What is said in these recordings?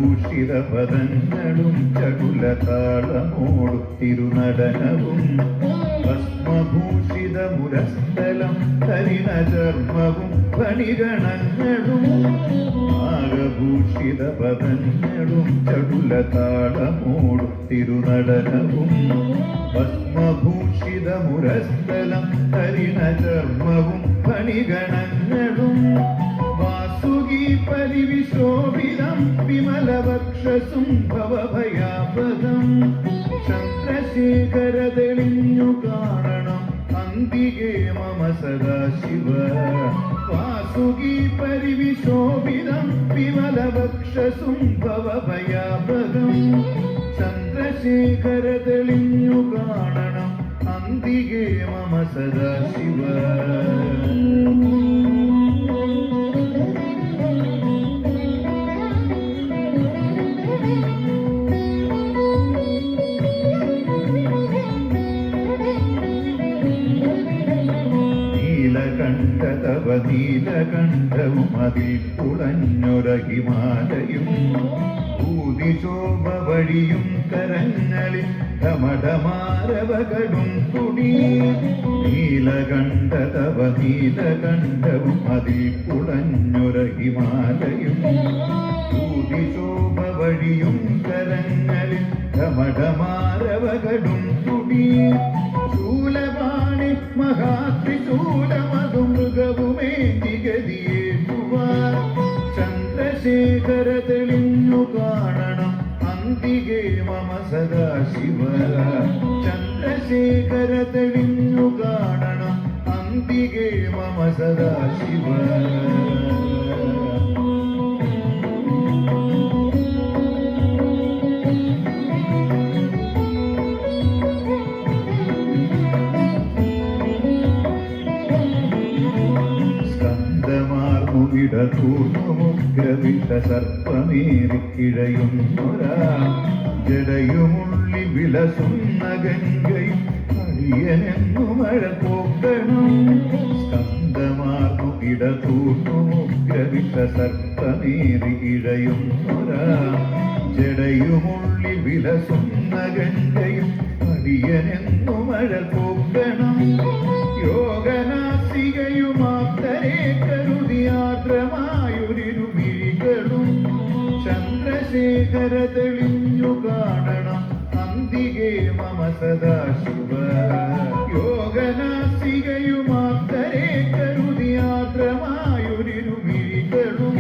നാഗഭൂഷിത പദങ്ങളും ചടുലതാളമോടു തിരുനടനവും ഭസ്മഭൂഷിത മുരസ്ഥലം ഹരിണചർമ്മവും ഫണിഗണങ്ങളും നാഗഭൂഷിത പദങ്ങളും ചടുലതാളമോടു തിരുനടനവും ഭസ്മഭൂഷിത മുരസ്ഥലം ഹരിണചർമ്മവും ഫണിഗണങ്ങളും വാസുകി പരിവിശോഭിതം വിമലവക്ഷസും ഭവഭയാപദം ചന്ദ്രശേഖര തെളിഞ്ഞു കാണണം അന്തികേ മമ സദാശിവ വാസുകി പരിവിശോഭിതം വിമലവക്ഷസും ഭവഭയാപദം ചന്ദ്രശേഖര തെളിഞ്ഞു കാണണം അന്തികേ മമ സദാശിവ തവ നീലകണ്ഠവും അതിൽ പുളഞ്ഞൊര ഹിമാലയും ഭൂതിശോഭ വഴിയും കരങ്ങളിൽ ധമഠമാരവകളും തുടി നീലകണ്ഠ തവ നീലകണ്ഠവും അതിൽ പുളഞ്ഞൊര ഹിമാലയും ഭൂതിശോഭ വഴിയും കരങ്ങളിൽ ധമഠമാരവകളും തുടി ശൂലപാണി മഹാത്രിശൂലമതു മൃഗവുമേ ഗതിയേറ്റുവാൻ ചന്ദ്രശേഖര തെളിഞ്ഞു കാണണം അന്തികേ മമ സദാശിവ ചന്ദ്രശേഖര തെളിഞ്ഞു കാണണം അന്തികേ മമ സദാശിവ സർപ്പമേറിക്കിഴയുന്നൊരാ ജടയുമുള്ളി വിലസുന്ന ഗംഗയും അടിയനെന്നു മഴ പോക്കണം സ്കന്ധമാർന്നു ഇടതൂർന്നുമുഗ്രവിഷ സർപ്പമേറി ഇഴയുന്നൊരാ ജടയുമുള്ളി വിലസുന്ന ഗംഗയും അടിയനെന്നു മഴ പോക്കണം യോഗനാസികയുമാപ്തരെ കരുതിയാദ്രമായൊരിരുമിഴികളും ചന്ദ്രശേഖര തെളിഞ്ഞു കാണണം അന്തികേ മമ സദാശിവ യോഗനാസികയുമാപ്തരെ കരുതിയാദ്രമായൊരിരുമിഴികളും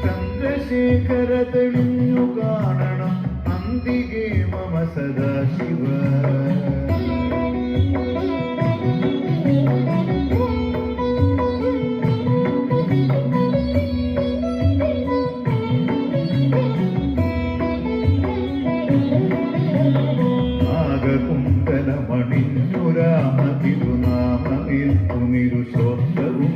ചന്ദ്രശേഖര തെളിഞ്ഞു കാണണം അന്തികേ മമ സദാശിവ തിരുനാമേൽക്കുമിരുശോത്രവും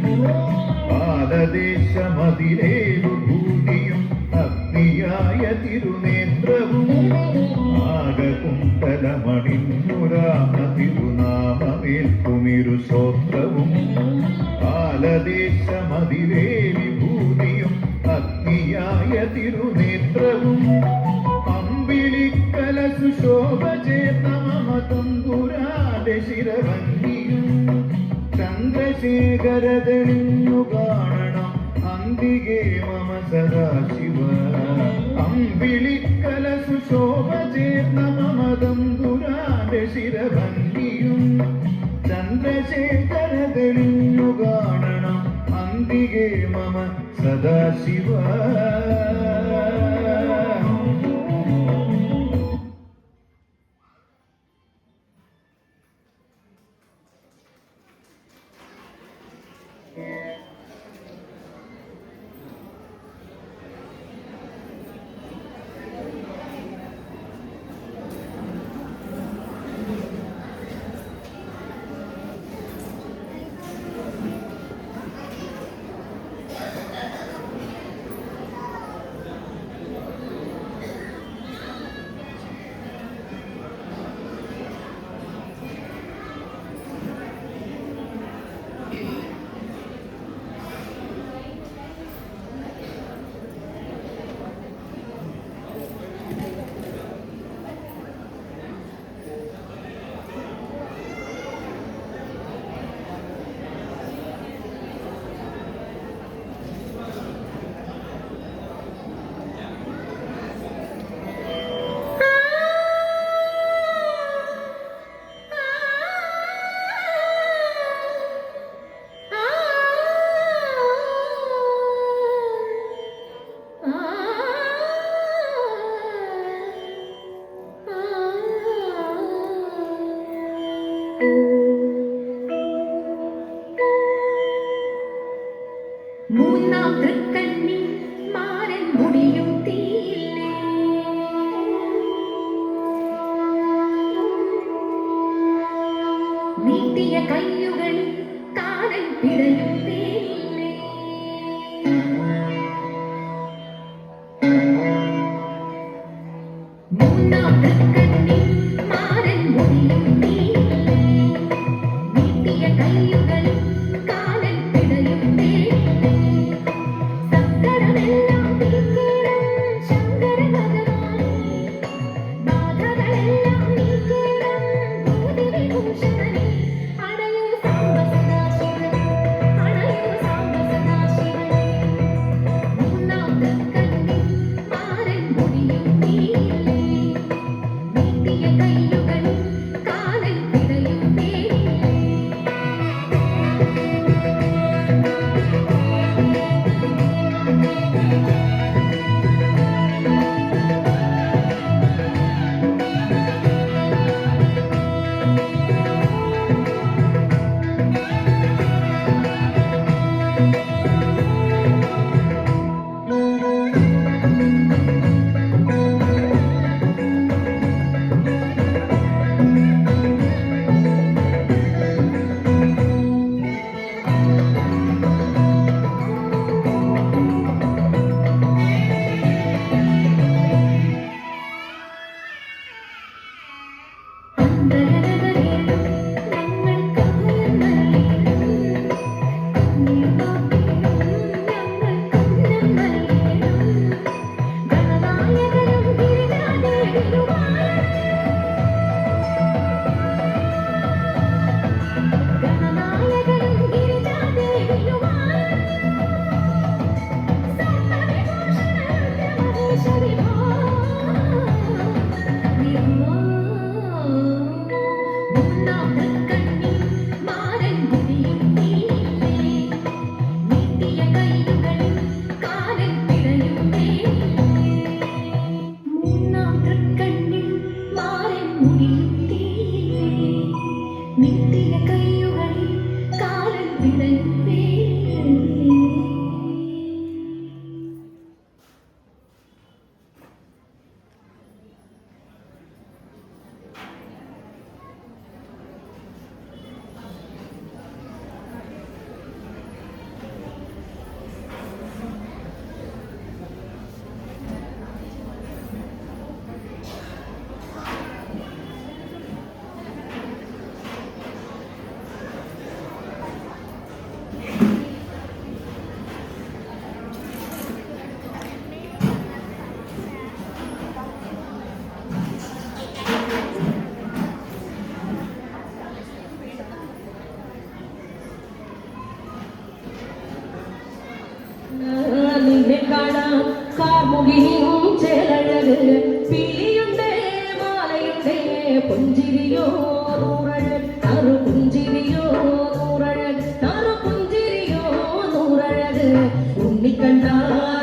പാദദേശമതിരേവു ഭൂതിയും അഗ്നിയായ തിരുനേത്രവും ആകകുണ്ടലമണിഞ്ഞുരാമ തിരുനാമേൽക്കുമിരുശോത്രവും പാലദേശമതിരേവി ഭൂതിയും അഗ്നിയായ തിരുനേത്രവും അമ്പിളിക്കല സുശോഭ ചേർന്ന മമ തമ്പുരാന്റെ ശിരഭംഗിയും ചന്ദ്രശേഖര തെളിഞ്ഞു കാണണം അന്തികേ മമ സദാശിവ അമ്പിളിക്കല സുശോഭ ചേർന്ന മമ തമ്പുരാന്റെ ശിരഭംഗിയും ചന്ദ്രശേഖര തെളിഞ്ഞു കാണണം അന്തികേ മമ സദാശിവ കയ്യുകളിൽ കാലൻ പിടയുന്നേ മൂന്നാം തൃക്കണ്ണിൽ മാരൻ മുടിയുന്നേ നീട്ടിയ കയ്യുകളിൽ കാലൻ പിടയുന്നേ സങ്കടമെല്ലാം നീക്കേണം ശങ്കര ഭഗവാനേ ബാധകളെല്ലാം നീക്കേണം ഭൂതി വിഭൂഷണനേ അണയൂ സാംബ സദാശിവനേ അണയൂ സാംബ സദാശിവനേ മൂന്നാം തൃക്കണ്ണിൽ മാരൻ മുടിയുന്നേ നീട്ടിയ കയ്യുകളിൽ കാലൻ പിടയുന്നേ നീട്ടിയ കയ്യുകളിൽ കാലൻ പിടയുന്നേ നിന്നെ കാണാൻ കാർമുകിയും ചേലഴക് പിലിയുണ്ടേ മാലയുണ്ടേ പുഞ്ചിരിയോ നൂറഴക് നറു പുഞ്ചിരിയോ നൂറഴക് നറു പുഞ്ചിരിയോ നൂറഴക് ഉണ്ണിക്കണ്ടാ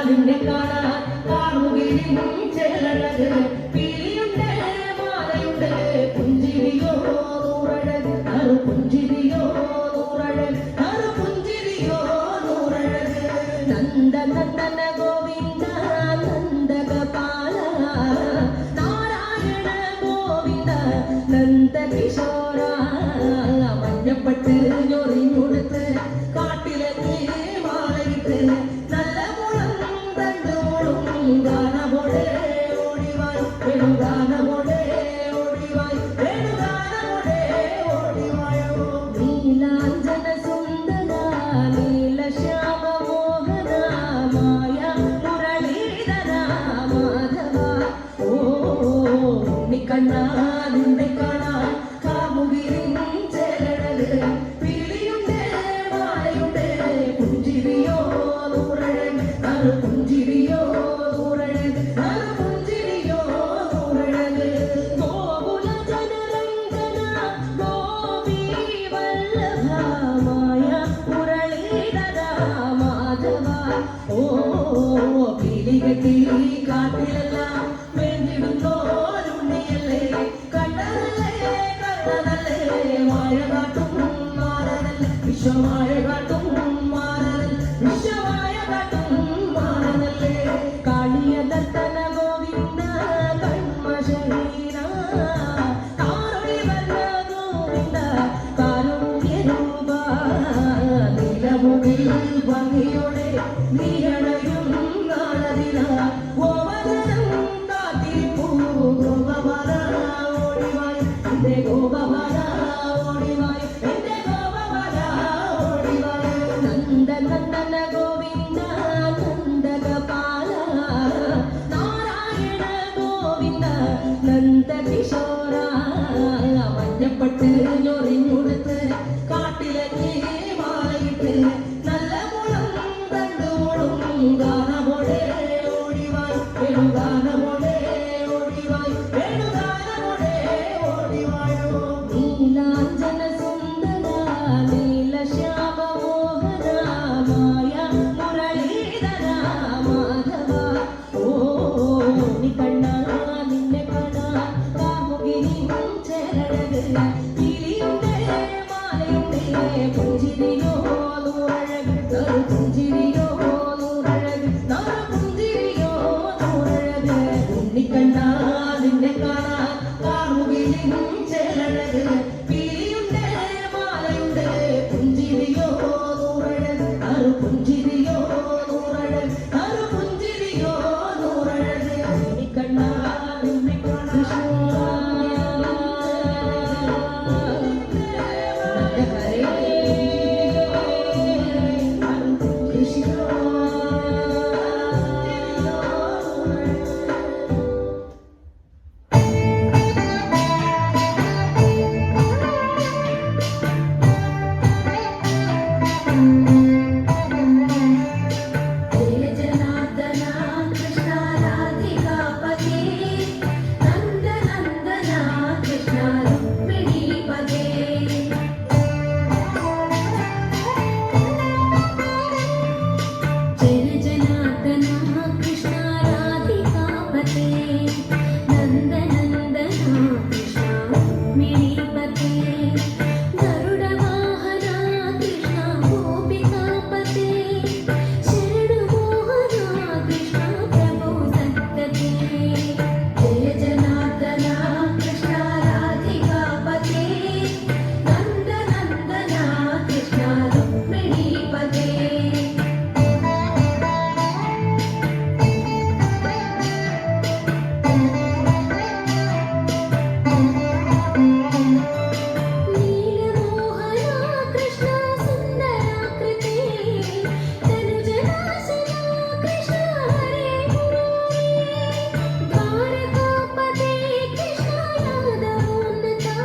നിന്നെ കാണാൻ കാർമുകിയും ചേലഴക് പിലിയുണ്ടേ മാലയുണ്ടേ പുഞ്ചിരിയോ നൂറഴക് നറു പുഞ്ചിരിയോ നൂറഴക് നറു പുഞ്ചിരിയോ നൂറഴക് നന്ദ നന്ദന ഗോവിന്ദ നന്ദഗോപാല നാരായണ ഗോവിന്ദ നന്ദ കിശോര മഞ്ഞപ്പെട്ട് ഞൊറിഞ്ഞുടുത്ത് കാട്ടിലെത്തി മാലയിട്ട് നല്ല മുളം തണ്ടോളും ഗാനമോടെ ഓടിവായി വേണുഗാനമോടെ ഓടിവായി വേണുഗാനമോടെ ഓടിവായോ നീലാഞ്ജന സുന്ദര നീലശ്യാമ മോഹന മായ മുരളീധര മാധവ ഓ ഉണ്ണിക്കണ്ണാ നിന്നെ കാണാൻ കാമുകിരിൻ ചേലഴക് പിലിയുണ്ടേ മാലയുണ്ടേ പുഞ്ചിരിയോ നൂറഴക് നറു പുഞ്ചിരിയോ നൂറഴക് നറു പുഞ്ചിരിയോ നൂറഴക് ഗോകുല ജനരഞ്ജന ഗോപി വല്ലഭ മായ മുരളീധര മാധവ ഓ പിലികെട്ടി കാട്ടിലെല്ലാം വേണ്ടിടുന്നോരുണ്ണിയല്ലേ കണ്ടല്ലേ നന്ദകിശോര മഞ്ഞപ്പെട്ട് ഞൊറിഞ്ഞുടുത്ത് കാട്ടിലേക്ക് മാലയിട്ട് നല്ല മുളം കണ്ടുമുളും ഗാനമോടെ ഓടിവായി വേണുഗാനമോടെ ഓടിവായി വേണുഗാനമോടെ ഓടിവായോ നീലാഞ്ജന സുന്ദര നീലശ്യാമ മോഹന മായ മുരളീധര മാധവ ഓ നീ കണ്ണ നിന്നെ കാണാ കാമുകിനി ചേരഴക് കിളിയുണ്ടേ മാലയുണ്ടേ പുഞ്ചിരിയോ നൂറഴക് നറു പുഞ്ചിരിയോ നൂറഴക് നറു പുഞ്ചിരിയോ നൂറഴക് ഉണ്ണിക്കണ്ണ നിന്നെ കാണാ കാമുകിനി ചേരഴക് കിളിയുണ്ടേ മാലയുണ്ടേ പുഞ്ചിരിയോ നൂറഴക് നറു പുഞ്ചിരിയോ നൂറഴക് നറു പുഞ്ചിരിയോ നൂറഴക് ഉണ്ണിക്കണ്ണ നിന്നെ കാണാ जय जनार्दन कृष्ण राधिकापते नंद नंदन कृष्ण रुक्मिणीपते जय जनार्दन कृष्ण राधिकापते नंद नंदन कृष्ण रुक्मिणीपते गरुडवाहन कृष्ण गोपिकापते शरणुमोहन कृष्ण प्रभो सत्पते जय जनार्दन कृष्ण राधिकापते नंद नंदन कृष्ण रुक्मिणीपते नीलमोहन कृष्ण सुन्दराकृते तनुजनाशना कृष्ण हरे मुरारे द्वारकापते कृष्ण यादवोन्नता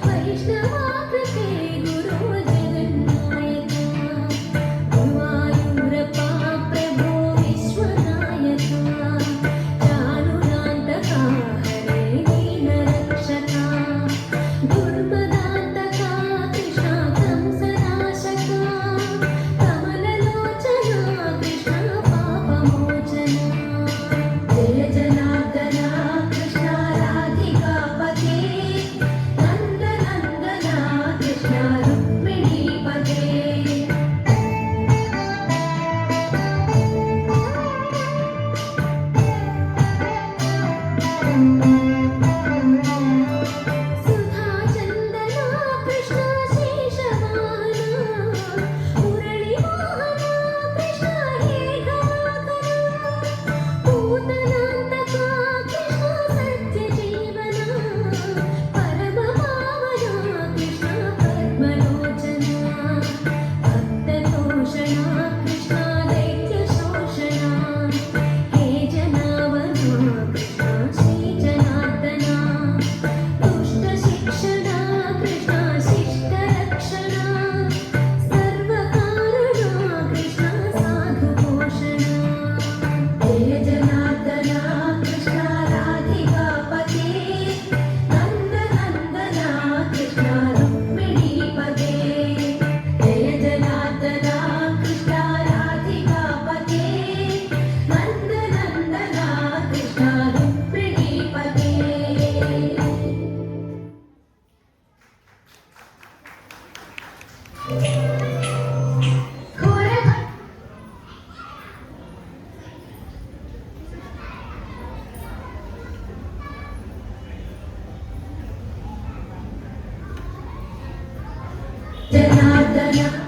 वैष्णवाकृते गुरो जगन्नायका गुरुवायूरप्पा प्रभो विश्वनायका चारुरान्तका हरे दीनरक्षका दुर्मदान्तका कृष्ण कंसनाशका कमललोचना कृष्ण पापमोचना जय जनार्दन कृष्ण राधिकापते नंद नंदन कृष्ण रुक्मिणीपते सुधा चंदना कृष्ण शेषवाहना मुरली मोहना कृष्ण हे गवाकरा पूतनान्तका कृष्ण सत्य जीवना परम पावना कृष्ण पद्मलोचना भक्ततोषणा कृष्ण दैत्य शोषणा हे जनावना कृष्ण श्री जनार्दना दुष्ट शिक्षणा कृष्ण शिष्ट रक्षणा सर्वकारणा कृष्ण साधु पोषणा जय जनार्दन कृष्ण राधिकापते नंद नंदन कृष्ण रुक्मिणीपते जय जनार्दन कृष्ण राधिकापते नंद नंदन कृष्ण रुक्मिणीपते जनार्दन